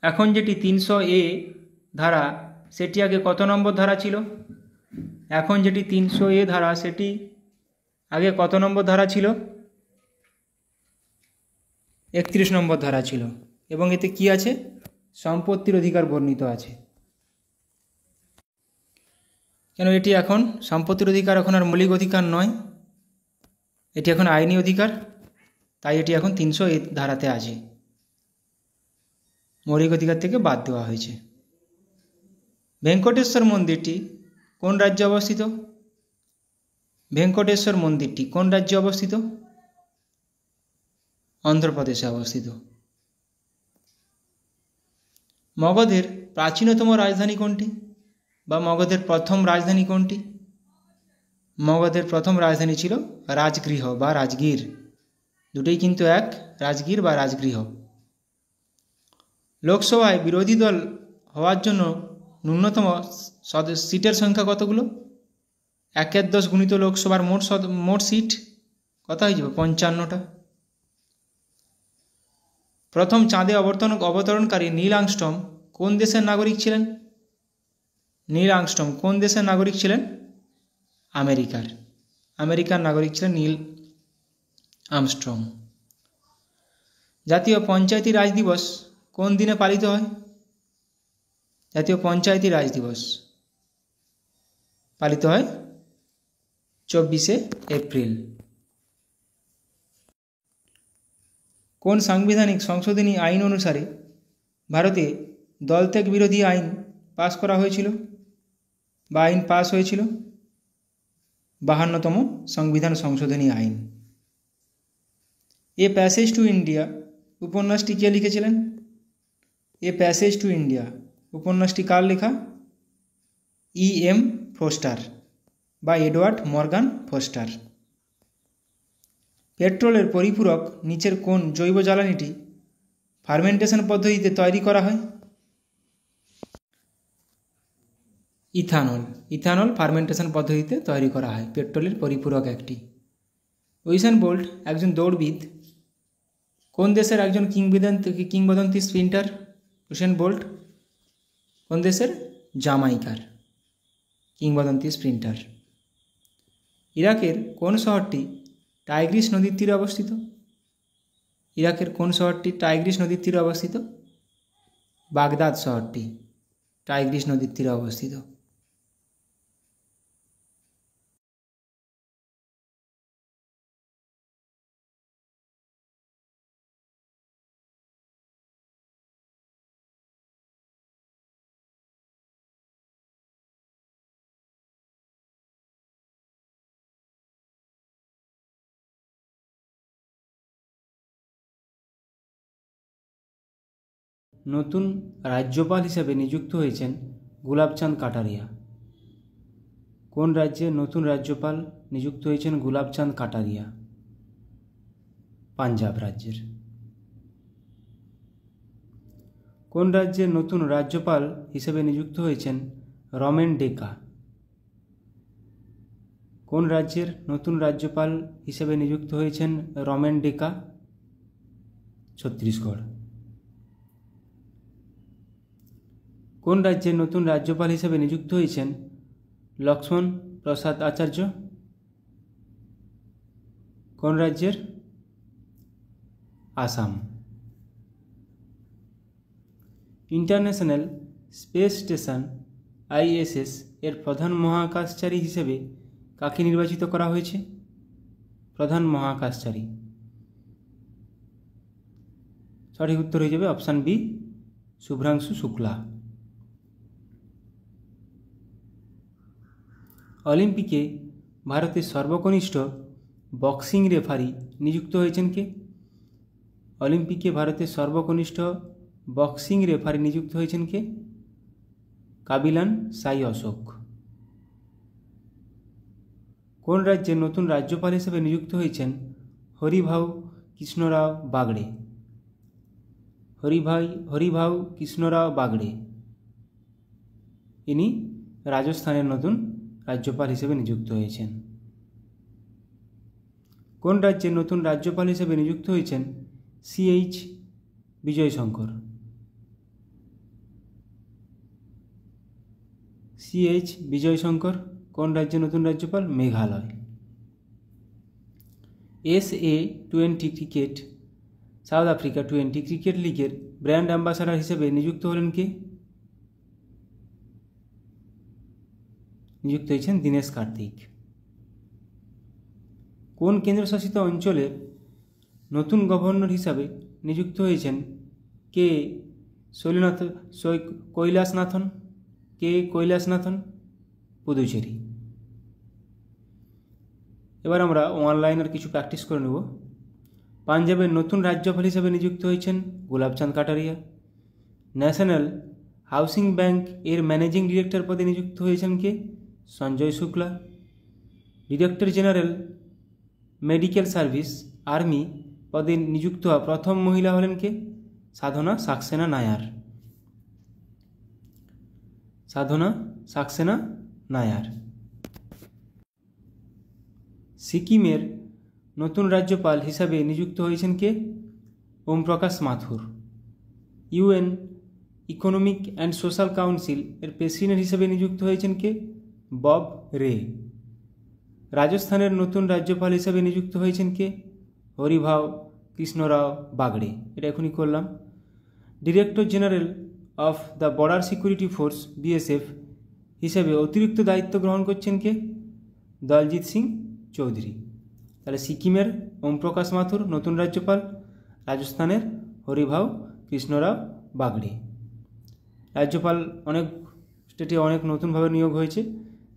এখন যেটি 300A ধারা সেটি আগে কত নম্বর ধারা ছিল? এখন যেটি 300A ধারা সেটি আগে কত নম্বর ধারা ছিল? 31 নম্বর ধারা ছিল। এবং এতে কি আছে? সম্পত্তির অধিকার বর্ণিত আছে। কেন এটি এখন সম্পত্তির অধিকার এখন আর মৌলিক অধিকার নয়, এটি এখন আইনি অধিকার, তাই এটি এখন 300A ধারাতে আছে, মৌলিক অধিকার থেকে বাদ দেওয়া হয়েছে। ভেঙ্কটেশ্বর মন্দিরটি কোন রাজ্যে অবস্থিত? ভেঙ্কটেশ্বর মন্দিরটি কোন রাজ্যে অবস্থিত? অন্ধ্রপ্রদেশে অবস্থিত। মগধের প্রাচীনতম রাজধানী কোনটি? বা মগধের প্রথম রাজধানী কোনটি? মগধের প্রথম রাজধানী ছিল রাজগৃহ বা রাজগীর, দুটোই কিন্তু এক, রাজগীর বা রাজগৃহ। লোকসভায় বিরোধী দল হওয়ার জন্য ন্যূনতম সিটের সংখ্যা কতগুলো? 1/10 গুণিত লোকসভার মোট সিট কত হয়ে যাবে? 55টা। প্রথম চাঁদে অবতরণকারী নীল আর্মস্ট্রং কোন দেশের নাগরিক ছিলেন? নীল আর্মস্ট্রং কোন দেশের নাগরিক ছিলেন? আমেরিকার নাগরিক ছিলেন নীল আর্মস্ট্রং। জাতীয় পঞ্চায়েতি রাজ দিবস কোন দিনে পালিত হয়? জাতীয় পঞ্চায়েতি রাজ দিবস পালিত হয় 24শে এপ্রিল। কোন সাংবিধানিক সংশোধনী আইন অনুসারে ভারতে দলত্যাগ বিরোধী আইন পাস করা হয়েছিল বা আইন পাস হয়েছিল? 52তম সংবিধান সংশোধনী আইন। এ প্যাসেজ টু ইন্ডিয়া উপন্যাসটি কে লিখেছিলেন? এ প্যাসেজ টু ইন্ডিয়া উপন্যাসটি কার লেখা? E.M. ফোস্টার বা এডওয়ার্ড মর্গান ফোস্টার। পেট্রোলের পরিপূরক নিচের কোন জৈব জ্বালানিটি ফার্মেন্টেশন পদ্ধতিতে তৈরি করা হয়? ইথানল। ইথানল ফার্মেন্টেশন পদ্ধতিতে তৈরি করা হয়, পেট্রোলের পরিপূরক একটি। উইসেন বোল্ট একজন দৌড়বিদ। কোন দেশের একজন কিংবদন্তি স্প্রিন্টার উইসেন বোল্ট? কোন দেশের? জামাইকার কিংবদন্তি স্প্রিন্টার। ইরাকের কোন শহরটি টাইগ্রিস নদীর তীরে অবস্থিত? ইরাকের কোন শহরটি টাইগ্রিস নদীর তীরে অবস্থিত? বাগদাদ শহরটি টাইগ্রিস নদীর তীরে অবস্থিত। নতুন রাজ্যপাল হিসেবে নিযুক্ত হয়েছেন গুলাবচাঁদ কাটারিয়া। কোন রাজ্যের নতুন রাজ্যপাল নিযুক্ত হয়েছেন গুলাবচাঁদ কাটারিয়া? পাঞ্জাব রাজ্যের। কোন রাজ্যের নতুন রাজ্যপাল হিসেবে নিযুক্ত হয়েছেন রমেন ডেকা? কোন রাজ্যের নতুন রাজ্যপাল হিসেবে নিযুক্ত হয়েছেন রমেন ডেকা? ছত্তিশগড়। কোন রাজ্যের নতুন রাজ্যপাল হিসেবে নিযুক্ত হয়েছেন লক্ষ্মণ প্রসাদ আচার্য? কোন রাজ্যের? Assam. International space station ISS এর প্রধান মহাকাশচারী হিসেবে কাকে নির্বাচিত করা হয়েছে? প্রধান মহাকাশচারী। সঠিক উত্তর হয়ে যাবে অপশান বি, শুভ্রাংশু শুক্লা। অলিম্পিকে ভারতের সর্বকনিষ্ঠ বক্সিং রেফারি নিযুক্ত হয়েছেন কে? অলিম্পিকে ভারতের সর্বকনিষ্ঠ বক্সিং রেফারি নিযুক্ত হয়েছেন কে? কাবিলান সাই অশোক। কোন রাজ্যের নতুন রাজ্যপাল হিসেবে নিযুক্ত হয়েছেন হরিভাউ কৃষ্ণরাও বাগড়ে? হরিভাউ কৃষ্ণরাও বাগড়ে ইনি রাজস্থানের নতুন রাজ্যপাল হিসেবে নিযুক্ত হয়েছেন। কোন রাজ্যের নতুন রাজ্যপাল হিসেবে নিযুক্ত হয়েছেন CH বিজয়শঙ্কর? CH বিজয়শঙ্কর কোন রাজ্যের নতুন রাজ্যপাল? Meghalaya. SA-20 cricket south Africa 20 cricket লিগের ব্র্যান্ড অ্যাম্বাসাডার হিসেবে নিযুক্ত হলেন কে? নিযুক্ত হয়েছেন দীনেশ কার্তিক। কোন কেন্দ্রশাসিত অঞ্চলের নতুন গভর্নর হিসাবে নিযুক্ত হয়েছেন কে? কৈলাসনাথন? পুদুচেরি। এবার আমরা অনলাইনের কিছু প্র্যাকটিস করে নেব। পাঞ্জাবের নতুন রাজ্যপাল হিসেবে নিযুক্ত হয়েছেন Gulabchand Kataria. National Housing Bank এর ম্যানেজিং ডিরেক্টর পদে নিযুক্ত হয়েছেন কে? Sanjay Shukla. Director general medical service army পদে নিযুক্ত হওয়া প্রথম মহিলা হলেন কে? সাধনা সাক্সেনা নায়ার। সাধনা সাক্সেনা নায়ার। সিকিমের নতুন রাজ্যপাল হিসাবে নিযুক্ত হয়েছেন কে? ওম প্রকাশ মাথুর। UN economic and social council এর প্রেসিডেন্ট হিসেবে নিযুক্ত হয়েছেন কে? বব রে। রাজস্থানের নতুন রাজ্যপাল হিসেবে নিযুক্ত হয়েছেন কে? হরিভাউ কৃষ্ণরাও বাগড়ে। এটা এখনই করলাম। Director general of the border security force BSF হিসেবে অতিরিক্ত দায়িত্ব গ্রহণ করছেন কে? দলজিৎ সিং চৌধুরী। তাহলে সিকিমের ওম প্রকাশ মাথুর নতুন রাজ্যপাল, রাজস্থানের হরিভাউ কৃষ্ণরাও বাগড়ে। রাজ্যপাল অনেক স্টেটে অনেক নতুনভাবে নিয়োগ হয়েছে,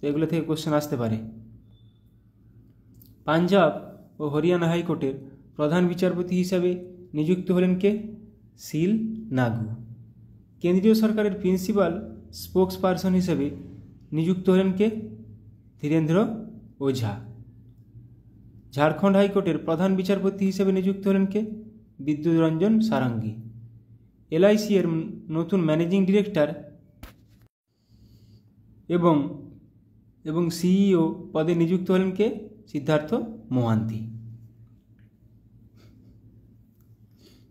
তো এগুলো থেকে কোশ্চেন আসতে পারে। পাঞ্জাব ও হরিয়ানা হাইকোর্টের প্রধান বিচারপতি হিসাবে নিযুক্ত হলেন কে? সিল নাগু। কেন্দ্রীয় সরকারের প্রিন্সিপাল স্পোক্স পারসন হিসেবে নিযুক্ত হলেন কে? ধীরেন্দ্র ওঝা। ঝাড়খণ্ড হাইকোর্টের প্রধান বিচারপতি হিসেবে নিযুক্ত হলেন কে? বিদ্যুৎ রঞ্জন সারঙ্গী। এলআইসি এর নতুন ম্যানেজিং ডিরেক্টর এবং সিইও পদে নিযুক্ত হলেন কে? Siddharth Mohanty.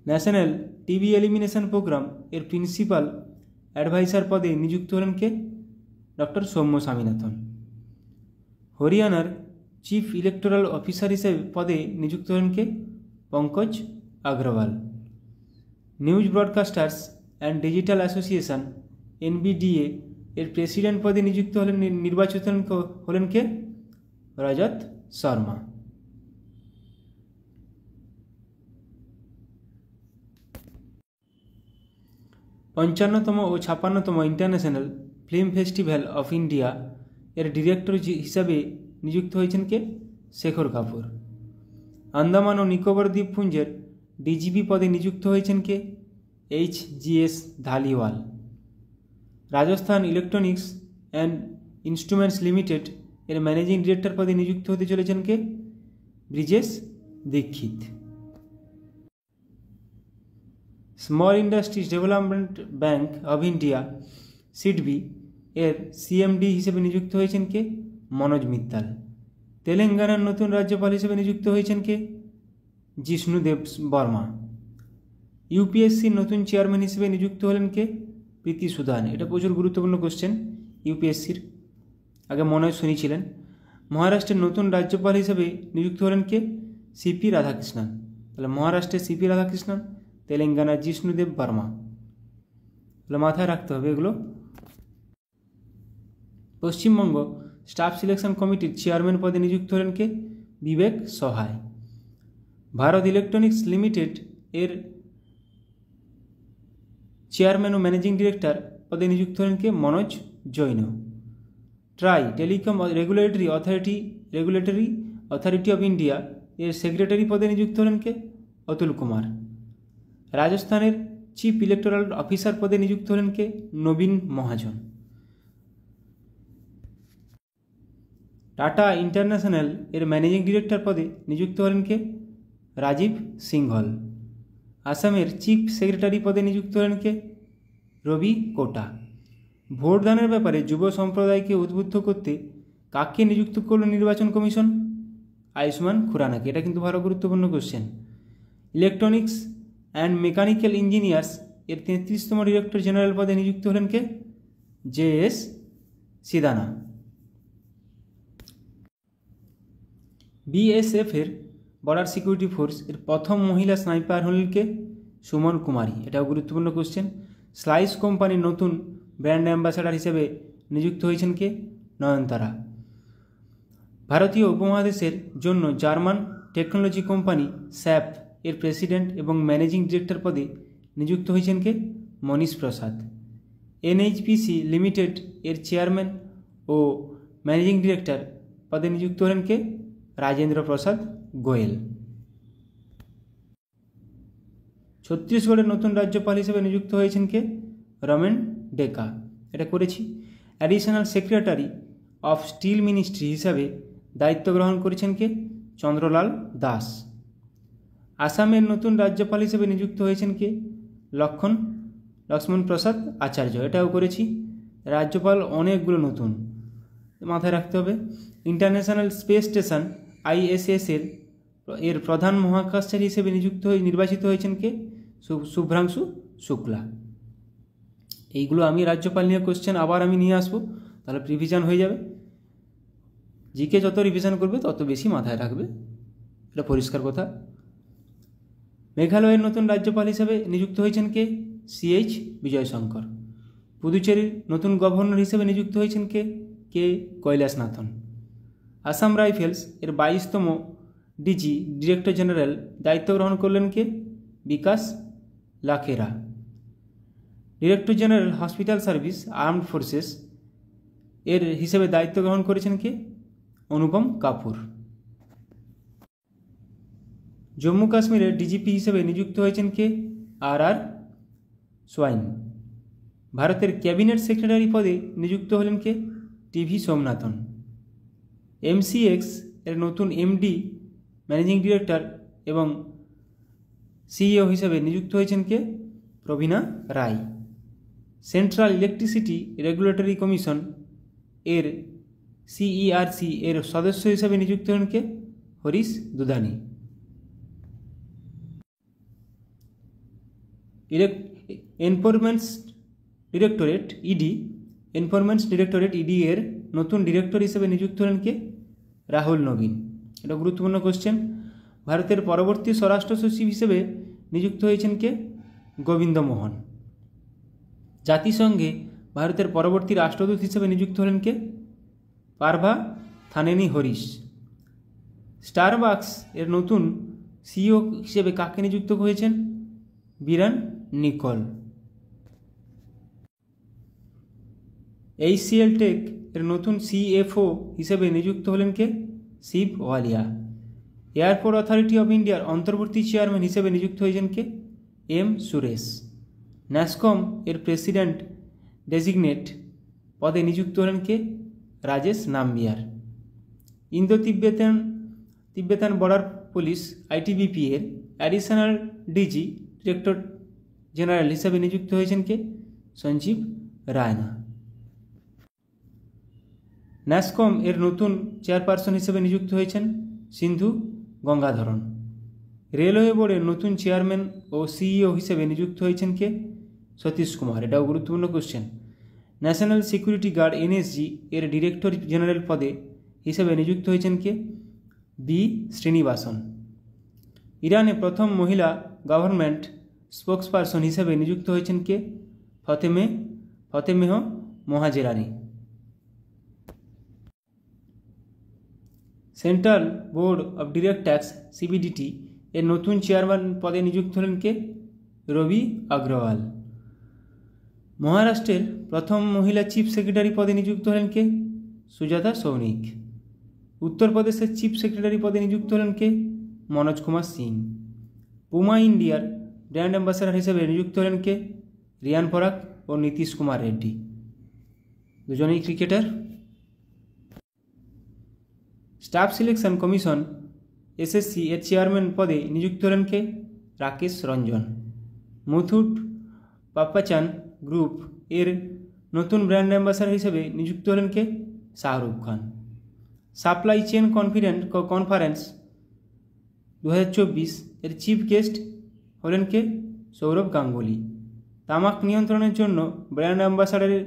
National TB elimination programme এর প্রিন্সিপাল অ্যাডভাইসার পদে নিযুক্ত হলেন কে? ডক্টর সৌম্য স্বামীনাথন। হরিয়ানার চিফ ইলেকটোরাল অফিসার হিসেবে পদে নিযুক্ত হলেন কে? Pankaj Agarwal. News broadcasters and digital association NBDA এর প্রেসিডেন্ট পদে নিযুক্ত নির্বাচিত হলেন কে? রজত শর্মা। পঞ্চান্নতম ও 56তম international film festival of India এর ডিরেক্টর হিসাবে নিযুক্ত হয়েছেন কে? শেখর কাপুর। আন্দামান ও নিকোবর দ্বীপপুঞ্জের ডিজিপি পদে নিযুক্ত হয়েছেন কে? HGS Dhaliwal. Rajasthan electronics and instruments limited এর ম্যানেজিং ডিরেক্টর পদে নিযুক্ত হতে চলেছেন কে? Brijesh Dikshit. Small industries development bank of India SIDBI এর সিএমডি হিসেবে নিযুক্ত হয়েছেন কে? মনোজ মিত্তাল। তেলেঙ্গানার নতুন রাজ্যপাল হিসেবে নিযুক্ত হয়েছেন কে? জিষ্ণুদেব বর্মা। ইউপিএসসির নতুন চেয়ারম্যান হিসেবে নিযুক্ত হলেন কে? প্রীতি সুদান। এটা প্রচুর গুরুত্বপূর্ণ কোশ্চেন ইউপিএসসির, আগে মনে হয় শুনেছিলেন। মহারাষ্ট্রের নতুন রাজ্যপাল হিসেবে নিযুক্ত হলেন কে? সিপি রাধাকৃষ্ণন। তাহলে মহারাষ্ট্রের সিপি রাধাকৃষ্ণন, তেলেঙ্গানার জিষ্ণুদেব বর্মা। তাহলে মাথায় রাখতে হবে এগুলো। পশ্চিমবঙ্গ স্টাফ সিলেকশন কমিটির চেয়ারম্যান পদে নিযুক্ত হলেন কে? বিবেক সহায়। ভারত ইলেকট্রনিক্স লিমিটেড এর চেয়ারম্যান ও ম্যানেজিং ডিরেক্টর পদে নিযুক্ত হলেন কে? Manoj Jain. TRAI telecom regulatory authority of India এর সেক্রেটারি পদে নিযুক্ত হলেন কে? অতুল কুমার। রাজস্থানের চিফ ইলেকটোরাল অফিসার পদে নিযুক্ত হলেন কে? নবীন মহাজন। টাটা ইন্টারন্যাশনাল এর ম্যানেজিং ডিরেক্টর পদে নিযুক্ত হলেন কে? রাজীব সিংহল। আসামের চিফ সেক্রেটারি পদে নিযুক্ত হলেন কে? রবি কোটা। ভোটদানের ব্যাপারে যুব সম্প্রদায়কে উদ্বুদ্ধ করতে কাকে নিযুক্ত করল নির্বাচন কমিশন? আয়ুষ্মান খুরানাকে। এটা কিন্তু ভালো গুরুত্বপূর্ণ question. Electronics and mechanical engineers এর 33তম ডিরেক্টর জেনারেল পদে নিযুক্ত হলেন কে? JS সিদানা। BSF এর বর্ডার সিকিউরিটি ফোর্স এর প্রথম মহিলা স্নাইপার হলেন কে? সুমন কুমারী। এটাও গুরুত্বপূর্ণ কোশ্চেন। স্লাইস কোম্পানির নতুন ব্র্যান্ড অ্যাম্বাসাডার হিসেবে নিযুক্ত হয়েছেন কে? নয়নতারা। ভারতীয় উপমহাদেশের জন্য জার্মান টেকনোলজি কোম্পানি স্যাপ এর প্রেসিডেন্ট এবং ম্যানেজিং ডিরেক্টর পদে নিযুক্ত হয়েছেন কে? মনীষ প্রসাদ। NHPC লিমিটেড এর চেয়ারম্যান ও ম্যানেজিং ডিরেক্টর পদে নিযুক্ত হলেন কে? রাজেন্দ্র প্রসাদ গোয়েল। ছত্তিশগড়ের নতুন রাজ্যপাল হিসেবে নিযুক্ত হয়েছেন কে? রমেন ডেকা। এটা করেছি। Additional secretary of steel ministry হিসাবে দায়িত্ব গ্রহণ করেছেন কে? চন্দ্রলাল দাস। আসামের নতুন রাজ্যপাল হিসেবে নিযুক্ত হয়েছেন কে? লক্ষ্মণ প্রসাদ আচার্য। এটাও করেছি। রাজ্যপাল অনেকগুলো নতুন, মাথায় রাখতে হবে। ইন্টারন্যাশনাল স্পেস স্টেশন ISS এর প্রধান মহাকাশচারী হিসেবে নির্বাচিত হয়েছেন কে? শুভ্রাংশু শুক্লা। এইগুলো আমি রাজ্যপাল নিয়ে কোশ্চেন আবার আমি নিয়ে আসবো, তাহলে রিভিশন হয়ে যাবে। জিকে যত রিভিশন করবে তত বেশি মাথায় রাখবে, এটা পরিষ্কার কথা। মেঘালয়ের নতুন রাজ্যপাল হিসেবে নিযুক্ত হয়েছেন কে? CH বিজয়শঙ্কর। পুদুচেরির নতুন গভর্নর হিসেবে নিযুক্ত হয়েছেন কে? কৈলাসনাথন। আসাম রাইফেলস এর 22তম ডিরেক্টর জেনারেল দায়িত্ব গ্রহণ করলেন কে? Vikas Lakhera. Director general hospital service armed forces এর হিসেবে দায়িত্ব গ্রহণ করেছেন কে? অনুপম কাপুর। জম্মু কাশ্মীরের DGP হিসেবে নিযুক্ত হয়েছেন কে? RR swine. ভারতের ক্যাবিনেট সেক্রেটারি পদে নিযুক্ত হলেন কে? টিভি সোমনাথন। এমসিএক্স এর নতুন এমডি, ম্যানেজিং ডিরেক্টর এবং সিইও হিসেবে নিযুক্ত হয়েছেন কে? প্রবীণা রায়। সেন্ট্রাল ইলেকট্রিসিটি রেগুলেটরি কমিশন এর সিইআরসি এর সদস্য হিসেবে নিযুক্ত হলেন কে? হরিশ দুধানি। এনফোর্সমেন্ট ডিরেক্টরেট ইডি এর নতুন ডিরেক্টর হিসেবে নিযুক্ত হলেন কে? রাহুল নবীন। এটা গুরুত্বপূর্ণ কোশ্চেন। ভারতের পরবর্তী স্বরাষ্ট্র সচিব হিসেবে নিযুক্ত হয়েছেন কে? গোবিন্দ মোহন। জাতিসংঘে ভারতের পরবর্তী রাষ্ট্রদূত হিসেবে নিযুক্ত হলেন কে? পার্ভা থানেনি হরিশ। স্টারবাকস এর নতুন সিইও হিসেবে কাকে নিযুক্ত হয়েছেন? বিরান নিকল। এইচসিএল টেক এর নতুন সিএফও হিসেবে নিযুক্ত হলেন কে? শিব ওয়ালিয়া। এয়ারপোর্ট অথরিটি অফ ইন্ডিয়ার অন্তর্বর্তী চেয়ারম্যান হিসেবে নিযুক্ত হয়েছেন কে? এম সুরেশ। ন্যাসকম এর প্রেসিডেন্ট ডেজিগনেট পদে নিযুক্ত হলেন কে? Rajesh Nambiar. Indo Tibetan border police ITBP এর অ্যাডিশনাল ডিজি, ডিরেক্টর জেনারেল হিসেবে নিযুক্ত হয়েছেন কে? সঞ্জীব রায়না। ন্যাসকম এর নতুন চেয়ারপারসন হিসেবে নিযুক্ত হয়েছেন সিন্ধু গঙ্গাধরন। রেলওয়ে বোর্ডের নতুন চেয়ারম্যান ও সিইও হিসেবে নিযুক্ত হয়েছেন কে? সতীশ কুমার। এটাও গুরুত্বপূর্ণ question. National Security Guard NSG এর ডিরেক্টর জেনারেল পদে হিসেবে নিযুক্ত হয়েছেন কে? বি শ্রীনিবাসন। ইরানে প্রথম মহিলা গভর্নমেন্ট স্পোক্সপারসন হিসেবে নিযুক্ত হয়েছেন কে? Fatemeh Mohajerani. Central board of direct tax CBDT এর নতুন চেয়ারম্যান পদে নিযুক্ত হলেন কে? রবি আগ্রওয়াল। মহারাষ্ট্রের প্রথম মহিলা চিফ সেক্রেটারি পদে নিযুক্ত হলেন কে? সুজাতা সৌনিক। উত্তরপ্রদেশের চিফ সেক্রেটারি পদে নিযুক্ত হলেন কে? মনোজ কুমার সিং। পুমা ইন্ডিয়ার ব্র্যান্ড অ্যাম্বাসাডার হিসেবে নিযুক্ত হলেন কে? রিয়ান পরাগ ও নীতিশ কুমার রেড্ডি, দুজনেই cricketer. Staff selection commission SSC এর চেয়ারম্যান পদে নিযুক্ত হলেন কে? রাকেশ রঞ্জন। মুথুট পাপ্পাচান গ্রুপ এর নতুন ব্র্যান্ড অ্যাম্বাসাডার হিসেবে নিযুক্ত হলেন কে? Shahrukh Khan. Supply chain conference 2024 এর চিফ গেস্ট হলেন কে? সৌরভ গাঙ্গুলি। তামাক নিয়ন্ত্রণের জন্য ব্র্যান্ড অ্যাম্বাসাডারে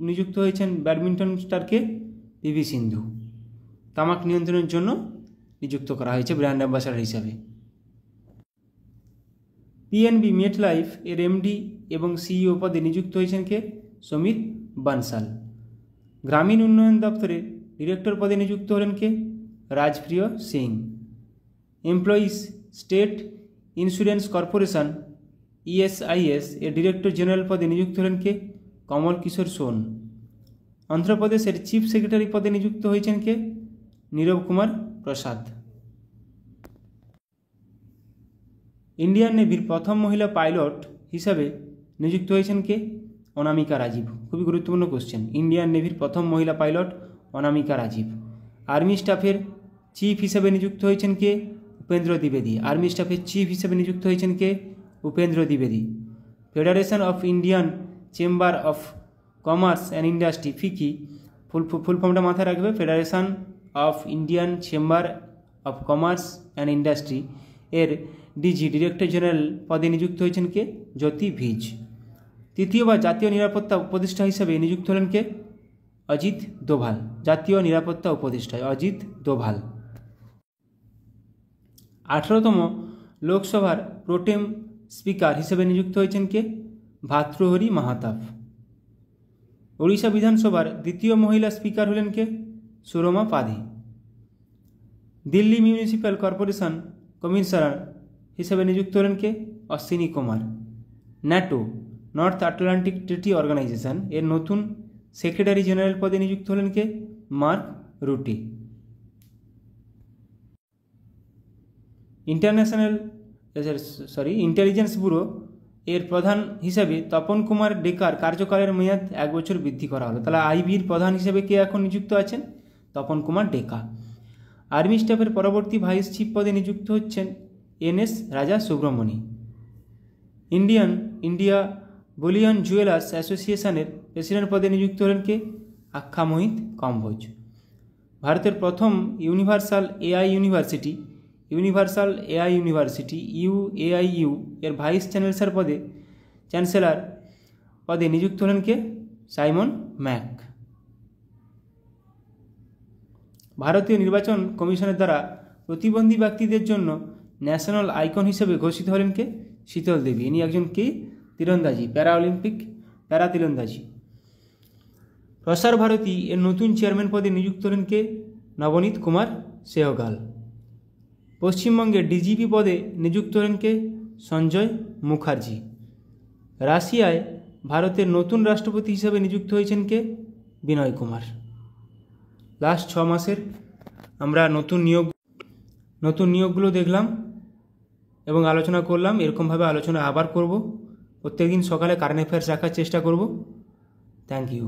নিযুক্ত হয়েছেন ব্যাডমিন্টন স্টারকে? পিভি সিন্ধু। তামাক নিয়ন্ত্রণের জন্য নিযুক্ত করা হয়েছে ব্র্যান্ড অ্যাম্বাসাডার হিসাবে। পিএনবি মেটলাইফ এর এমডি এবং সিইও পদে নিযুক্ত হয়েছেন কে? সমীর বানসাল। গ্রামীণ উন্নয়ন দপ্তরের ডিরেক্টর পদে নিযুক্ত হলেন কে? Rajpriya Singh. Employees state insurance corporation ESIS এর ডিরেক্টর জেনারেল পদে নিযুক্ত হলেন কে? কমল কিশোর সোন। অন্ধ্রপ্রদেশের চিফ সেক্রেটারি পদে নিযুক্ত হয়েছেন কে? নীরব কুমার প্রসাদ। ইন্ডিয়ান নেভির প্রথম মহিলা পাইলট হিসাবে নিযুক্ত হয়েছেন কে? অনামিকা রাজীব। খুবই গুরুত্বপূর্ণ কোশ্চেন। ইন্ডিয়ান নেভির প্রথম মহিলা পাইলট অনামিকা রাজীব। আর্মি স্টাফের চিফ হিসেবে নিযুক্ত হয়েছেন কে? উপেন্দ্র দ্বিবেদী। আর্মি স্টাফের চিফ হিসেবে নিযুক্ত হয়েছেন কে? উপেন্দ্র দ্বিবেদী। Federation of Indian chamber of commerce and industry, FICCI full ফর্মটা মাথায় রাখবে। Federation of Indian chamber of commerce and industry এর ডিজি, ডিরেক্টর জেনারেল পদে নিযুক্ত হয়েছেন কে? জ্যোতি ভিজ। তৃতীয়বার জাতীয় নিরাপত্তা উপদেষ্টা হিসেবে নিযুক্ত হলেন কে? অজিত দোভাল। জাতীয় নিরাপত্তা উপদেষ্টা অজিত দোভাল। 18তম লোকসভার প্রোটেম স্পিকার হিসেবে নিযুক্ত হয়েছেন কে? ভাতৃহরি মাহাতাব। ওড়িশা বিধানসভার দ্বিতীয় মহিলা স্পিকার হলেন কে? Surama Padhi. Delhi municipal corporation commissioner হিসেবে নিযুক্ত হলেন কে? Ashwini Kumar. NATO north Atlantic treaty organisation এর নতুন সেক্রেটারি জেনারেল পদে নিযুক্ত হলেন কে? Mark Rutte. ইন্টেলিজেন্স ব্যুরো এর প্রধান হিসেবে তপন কুমার ডেকার কার্যকালের মেয়াদ 1 বছর বৃদ্ধি করা হলো। তাহলে আইবির প্রধান হিসেবে কে এখন নিযুক্ত আছেন? তপন কুমার ডেকা। আর্মি স্টাফের পরবর্তী ভাইস চিফ পদে নিযুক্ত হচ্ছেন NS রাজা সুব্রমণি। ইন্ডিয়া বুলিয়ন জুয়েলার্স অ্যাসোসিয়েশনের প্রেসিডেন্ট পদে নিযুক্ত হলেন কে? আখ্যা মোহিত কম্বোজ। ভারতের প্রথম ইউনিভার্সাল এআই ইউনিভার্সিটি UAIU এর ভাইস চ্যান্সেলর পদে নিযুক্ত হলেন কে? Simon Mac. ভারতীয় নির্বাচন কমিশনের দ্বারা প্রতিবন্ধী ব্যক্তিদের জন্য ন্যাশনাল আইকন হিসেবে ঘোষিত হলেন কে? শীতল দেবী। ইনি একজন কি? তীরন্দাজি, প্যারা তীরন্দাজি। প্রসার ভারতী এর নতুন চেয়ারম্যান পদে নিযুক্ত হলেন কে? নবনীত কুমার সেহগাল। পশ্চিমবঙ্গের ডিজিপি পদে নিযুক্ত হলেন কে? সঞ্জয় মুখার্জি। রাশিয়ায় ভারতের নতুন রাষ্ট্রপতি হিসেবে নিযুক্ত হয়েছেন কে? বিনয় কুমার। লাস্ট 6 মাসের আমরা নতুন নিয়োগগুলো দেখলাম এবং আলোচনা করলাম। এরকমভাবে আলোচনা আবার করব। প্রত্যেকদিন সকালে কারেন্ট অ্যাফেয়ার্স রাখার চেষ্টা করব। Thank you.